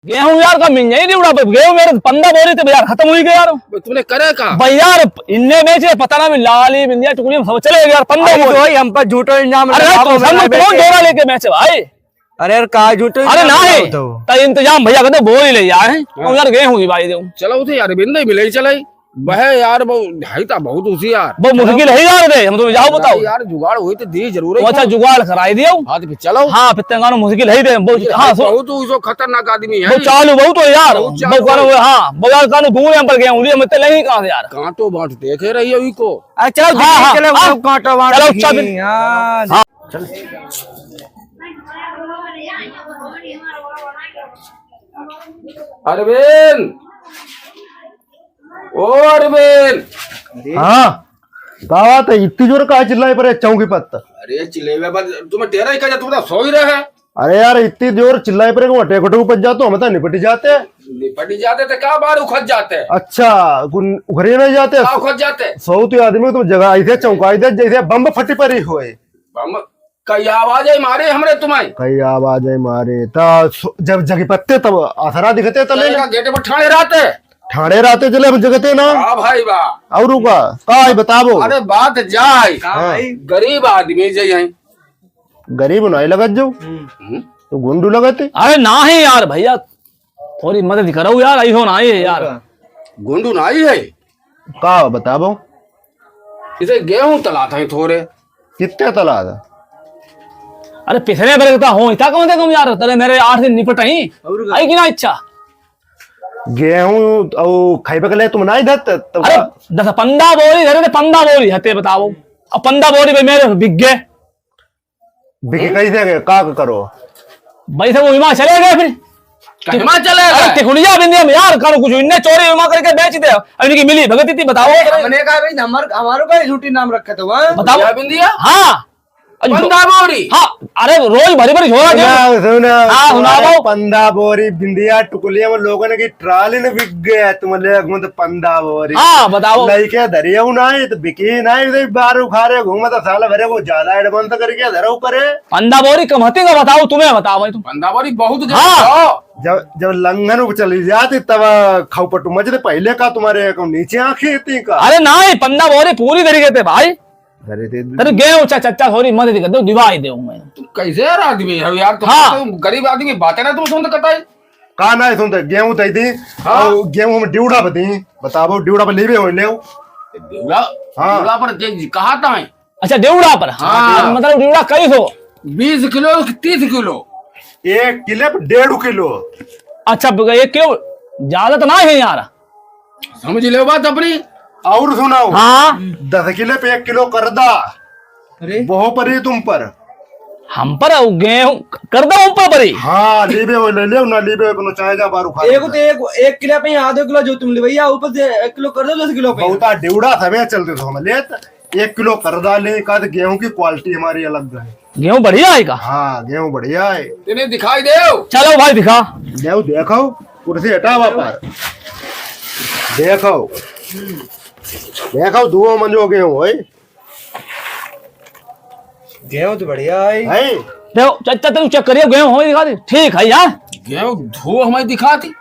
गेहूं यार का मिल नहीं उड़ा गेहूं मेरे 15 बोरी थे यार खत्म हुई गए यार। तुमने करे का भाई यार इनने बेचे पता ना लाली बिंदिया टुकड़ी सब चले गए यार 15 बोरी। हम पर झूठो इल्जाम अरे तो कौन डोरा लेके बेचे भाई। अरे यार का झूठो अरे ना है तो इंतजाम भैया कहते बोरी ले आए और यार गेहूं की भाई दे चलो थे यार बिंदे मिले चले वह यार वो ढाई था बहुत उसी यार वो मुश्किल है यार दे हम तुम्हें जाओ बताओ यार जुगाड़ हुई तो दी जरूर है। अच्छा जुगाड़ कराई दियो। हाँ तो फिर चलो। हाँ फिर मुश्किल है दे हाँ बहुत उसो खतरनाक आदमी है वो चालू बहुत हो यार वो करो हाँ वो यार कानू दूर हम पर गए उंगली में तो नहीं कहां से यार कांटो बांट देखे रही है को। अच्छा चले कांटो बांट चलो अच्छा फिर हां चल अरविंद ओ अरविंद। हाँ का बात है इतनी जोर का चिल्लाए पर चौकी पत्ता। अरे चिल्ले तुम्हें टेरा ही कहा तुम तो सो ही रहे। अरे यार इतनी जोर चिल्लाए पर टेकटो पच जाते हम तो निपट जाते निपट जाते थे क्या बार उखड़ जाते। अच्छा उखरे नहीं जाते उखड़ जाते सौ तो आदमी तुम जगह ऐसे चौंका दे जैसे बम फटी परी हुए कई आवाज मारे हमरे तुम्हें कई आवाज मारे जब जगी पत्ते तब आसरा दिखते तले गेट पर ठाणे रहते ठाणे रहते चले जगते ना। हाँ भाई वाह और का बताबो। अरे बात जाए गरीब आदमी जाए गरीब नहीं लगत जो तो गुंडू लगते। अरे ना ही यार भैया थोड़ी मदद करो यार ऐसा ना है यार गुंडू ना ही है का बताबो। इसे गेहूं तला था थोड़े कितने तला था। अरे पिछले बरगता हो इतना कम से कम यार तेरे मेरे 8 दिन निपट ही आई कि ना इच्छा गेहूं और खाइबे के लिए तुम नहीं धत तो अरे 10-15 बोरी धरे थे 15 बोरी हते बताओ अब 15 बोरी पे मेरे बिक गए बिके कैसे गए का करो भाई से वो विमा चले गए फिर हिमाचल अरे तिकुड़िया बिंदिया में यार करो कुछ इनने चोरी विमा करके बेच दे अब इनकी मिली भगत थी बताओ हमने कहा भाई हमारो का झूठी नाम रखा था वहां बताओ बिंदिया हाँ 15 बोरी। हाँ अरे रोज भरी भरी छोड़ा सुना 15 बोरी बिंदिया टुकलिया में लोगों ने की ट्राली ने बिक गया तुम ले 15 बोरी। हाँ बताओ लइके धरिया नहीं तो बिकी नहीं बार उखारे घूमा तो साल भरे को ज्यादा एडवांस करके धरो करे 15 बोरी कम हती का बताओ तुम्हें बताओ भाई तुम 15 बोरी बहुत हाँ जब लंघन चली जाती तब खाऊपटू मचते पहले का तुम्हारे नीचे आंखें थी का। अरे ना 15 बोरी पूरी तरीके से भाई तेरे गेहूं चच्चा थोड़ी मदद कर दो दिवाई दे मैं तुम कैसे यार आदमी है यार तुम हाँ। तो गरीब आदमी बातें ना तुम सुनते कटाई का ना सुनते गेहूं दई थी और गेहूं में ड्यूड़ा बती बताओ ड्यूड़ा पर लेवे हो ले देवला देवला पर कहा था अच्छा डेवड़ा पर हाँ। मतलब डेवड़ा कई सो 20 किलो 30 किलो 1 किलो 1.5 किलो। अच्छा 1 किलो ज्यादा तो ना है यार समझ ले बात अपनी। और सुनाओ हाँ 10 किलो पे 1 किलो कर दा। अरे बहुत परी तुम पर हम पर गेहूं कर दो ऊपर परी। हाँ लीबे हो ले ले ना लीबे हो चाहे जा बारू खा एक तो एक किलो पे आधे किलो जो तुम ले भैया ऊपर से 1 किलो कर दो 10 किलो पे बहुता ड्यूड़ा समय चलते थे हम ले 1 किलो कर डाले का गेहूं की क्वालिटी हमारी अलग है। गेहूं बढ़िया है का। हाँ गेहूं बढ़िया है तेने दिखाई दे चलो भाई दिखा गेहूं देखो कुर्सी हटा वापर देखो देखो दुओ मंजो गेहूं होए गेहूं तो बढ़िया है देखो चाचा तेरे चेक करियो गेहूं हो दिखा दे ठीक है यार गेहूं धो हमें दिखाती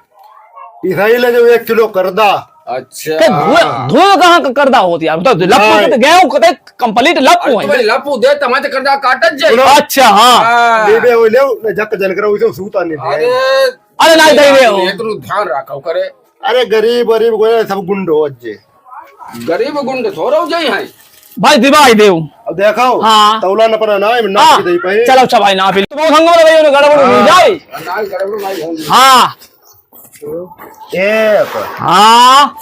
इसाई ले जो 1 किलो कर दा। अच्छा धुआं कहाँ का करदा होती यार तो लप्पू के गेहूं कते कंप्लीट लप्पू है तुम्हें लपू दे तमाते करदा काटत जे। अच्छा हाँ लीबे हो ले जक जन करो उसे सूता नहीं अरे अरे नहीं दे ये तो ध्यान रखो करे। अरे गरीब गरीब को सब गुंड हो जे गरीब गुंड थोड़ो जाई है भाई दिवाई देऊ अब देखो हाँ। तौला न पना ना ना हाँ। दे पाए चलो अच्छा भाई ना फिर तो संग में भाई उन्हें गड़बड़ हो जाए। नाल गड़बड़ नहीं होगी। हाँ 1 हाँ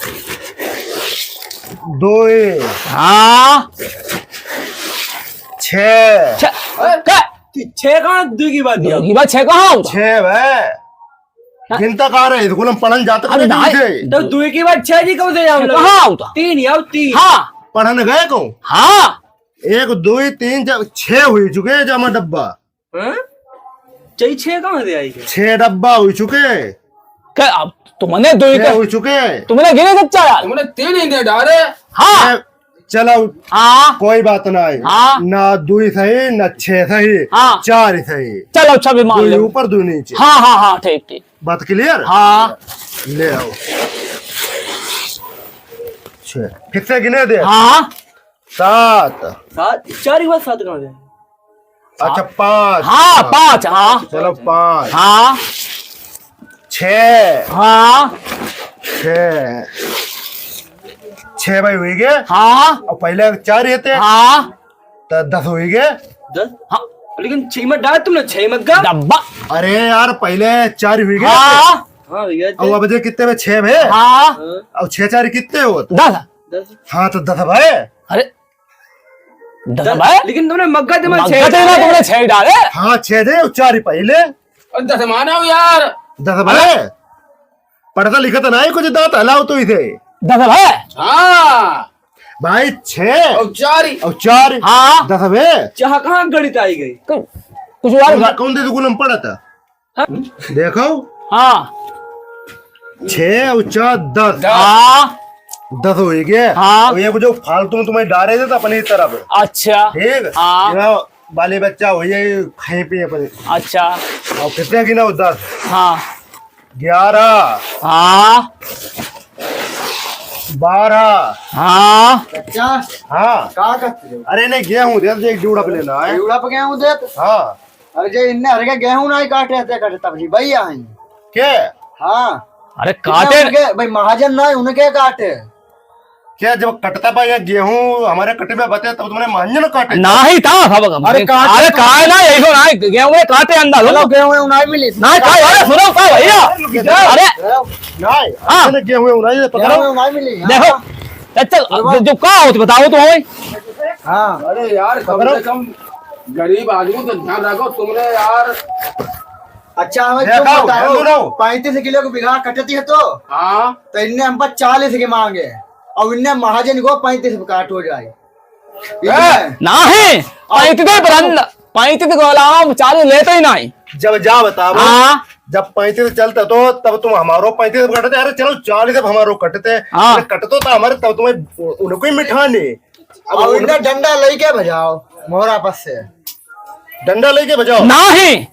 2 हाँ 6 छह कहां दू की बात ये बात छह कहाँ होता 6 भाई गिनता कहा रहे स्कूल में पढ़न जाते अरे ना तो दू की बात 6 जी कब से जाओ कहाँ होता 3 आओ 3 हाँ पढ़न गए को हाँ 1 2 3 6 हुई चुके जमा डब्बा चाहिए 6 कहां से आई 6 डब्बा हुई चुके क्या अब तुमने दो ही हुई चुके तुमने गिने सच्चा यार तुमने 3 ही दे डाले। हाँ चलो हाँ कोई बात नहीं। हाँ। ना 2 सही ना 6 सही, हाँ। 4 ही सही। चलो अच्छा भी मान 2 लो। ऊपर 2 नीचे। हाँ हाँ हाँ ठीक ठीक। बात क्लियर? हाँ ले आओ 6 फिर से गिने दे। हाँ 7। 4 के बाद 7 कहाँ गए? अच्छा 5। हाँ 5 हाँ चलो 5। हाँ 6 हाँ 6 भाई हुई गए। हाँ और पहले 4 रहते हाँ तो 10 हुई गए। 10। हाँ लेकिन 6 में डाल तुमने 6 मग्गा। डब्बा। अरे यार पहले 4 हुई गए। हाँ हाँ भैया और अब जे कितने में 6 में? हाँ और 6 4 कितने हो? 10। 10। हाँ तो 10 भाई। अरे 10 भाई। लेकिन तुमने मग्गा दिमाग मग्गा तेरा तुमने 6 डाले। हाँ 6 दे और 4 ही पहले। और 10 माना यार। 10 भाई पढ़ता लिखता ना है कुछ दांत हलाओ तो इसे 10 भाई। हाँ भाई 6 और 4 और 4 हाँ 10 भाई। जहाँ कहाँ गणित आई गई। कुछ और कौन दे स्कूल में पढ़ा था? देखो हाँ 6 और 4 10। हाँ 10 हो गए। हाँ। और ये जो फालतू में तुम्हें डाले थे तो अपनी तरफ अच्छा ठीक। हाँ। ये बाली बच्चा हो ये खाए पिए अपने। अच्छा और कितने गिना हो? 10 हाँ 11 हाँ 12। हाँ अच्छा हाँ कहाँ करते हो? अरे नहीं गेहूं दे एक जूड़ा पे लेना है। उड़ा पे गेहूं दे। हाँ अरे जे इन्ने हर के गेहूं नहीं काटे तब जी भैया हैं। क्या हाँ अरे काटे उनके भाई महाजन नहीं उनके काटे। क्या जब कटता पाया गेहूं हमारे कटे में बते तब तुमने मांझन काटे। नहीं था सब। अरे काटे अरे काहे ना यही तो नहीं गेहूं में काटे अंदाज चलो हो गेहूं नहीं मिली। नहीं काहे अरे सुनो का भैया अरे नहीं हाँ। अपने गेहूं उड़ाई पकड़ो। गेहूं नहीं मिली। देखो चल जो का होती बताओ तो भाई। हाँ अरे यार कम से कम गरीब आदमी तो ध्यान रखो तुमने यार। अच्छा हमें देखो, तुम बताओ देखो। 35 किलो को बिघा कटती है तो हाँ इनने हम पर 40 के मांगे और इनने महाजन को 35 काट हो जाए। नहीं 35 को अलावा 40 लेते ही नहीं। जब जा बताओ हाँ जब 35 चलता तो तब तुम हमारो 35 कटते। अरे चलो 40 जब हमारो कटते हाँ। कटतो तो हमारे तब तुम्हें उनको ही मिठाने। अब और इनने डंडा लेके भजाओ मोहरा पास से। डंडा लेके बजाओ। नहीं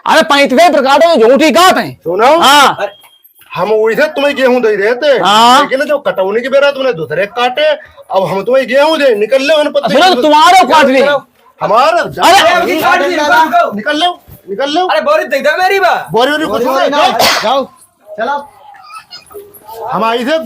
अरे 35 प्रकार के झूठी काट है। सुनो हाँ हम वैसे तुम्हें गेहूं दे रहे थे हाँ। लेकिन जब कटौनी की बेरा तुमने दूसरे काटे अब हम तुम्हें गेहूं दे निकल ले उन पत्ते सुनो तुम्हारे काट ली। हमारा अरे निकल लो निकल लो। अरे बोरी देख दे मेरी बा बोरी कुछ जाओ चलो हम आई थे